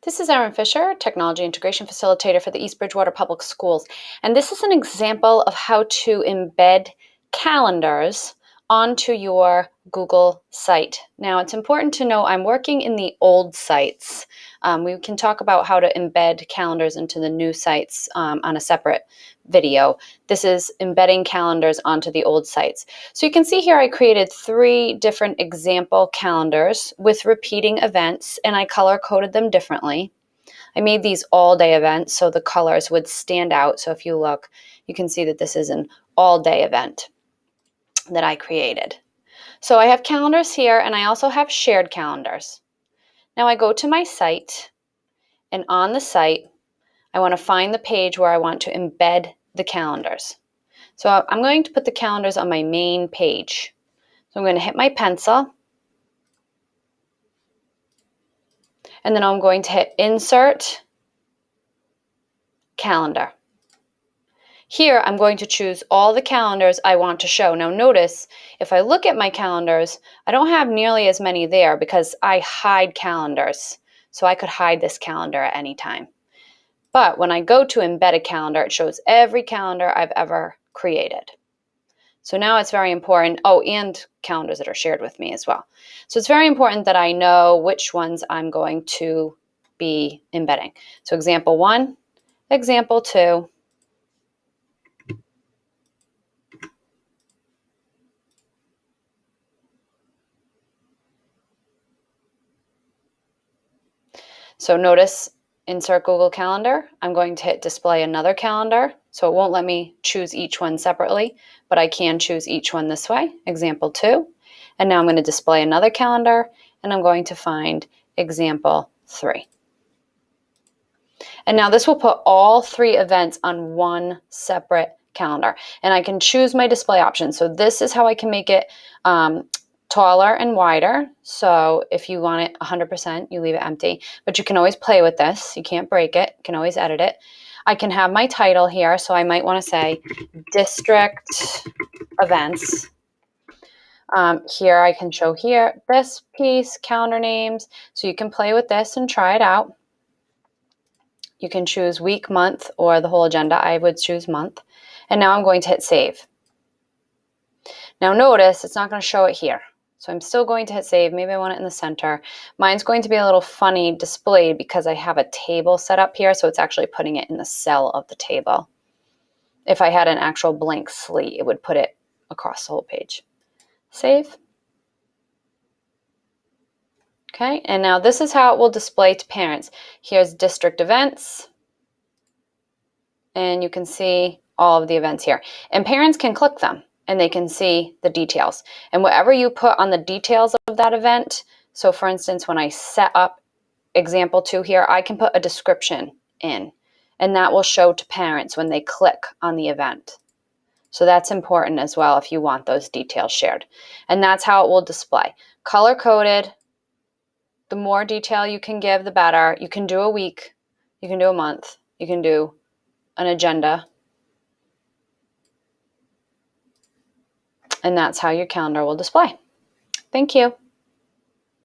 This is Erin Fisher, Technology Integration Facilitator for the East Bridgewater Public Schools. And this is an example of how to embed calendars onto your Google site. Now, it's important to know I'm working in the old sites. We can talk about how to embed calendars into the new sites on a separate video. This is embedding calendars onto the old sites. So you can see here I created 3 different example calendars with repeating events, and I color-coded them differently. I made these all-day events so the colors would stand out. So if you look, you can see that this is an all-day event that I created. So I have calendars here, and I also have shared calendars. Now I go to my site, and on the site, I want to find the page where I want to embed the calendars. So I'm going to put the calendars on my main page. So I'm going to hit my pencil, and then I'm going to hit Insert, Calendar. Here, I'm going to choose all the calendars I want to show. Now notice, if I look at my calendars, I don't have nearly as many there because I hide calendars. So I could hide this calendar at any time. But when I go to embed a calendar, it shows every calendar I've ever created. So now it's very important, and calendars that are shared with me as well. So it's very important that I know which ones I'm going to be embedding. So example 1, example 2, so notice Insert Google Calendar. I'm going to hit Display Another Calendar. So it won't let me choose each one separately, but I can choose each one this way, example 2. And now I'm going to display another calendar, and I'm going to find example 3. And now this will put all 3 events on one separate calendar. And I can choose my display options. So this is how I can make it taller and wider. So if you want it 100%, you leave it empty. But you can always play with this. You can't break it. You can always edit it. I can have my title here. So I might want to say District Events. Here I can show here this piece, calendar names. So you can play with this and try it out. You can choose week, month, or the whole agenda. I would choose month. And now I'm going to hit save. Now notice it's not going to show it here. So I'm still going to hit save. Maybe I want it in the center. Mine's going to be a little funny displayed because I have a table set up here. So it's actually putting it in the cell of the table. If I had an actual blank slate, it would put it across the whole page. Save. Okay, and now this is how it will display to parents. Here's district events, and you can see all of the events here. And parents can click them, and they can see the details. And whatever you put on the details of that event, so for instance, when I set up example 2 here, I can put a description in, and that will show to parents when they click on the event. So that's important as well if you want those details shared. And that's how it will display. Color-coded. The more detail you can give, the better. You can do a week, you can do a month, you can do an agenda. And that's how your calendar will display. Thank you.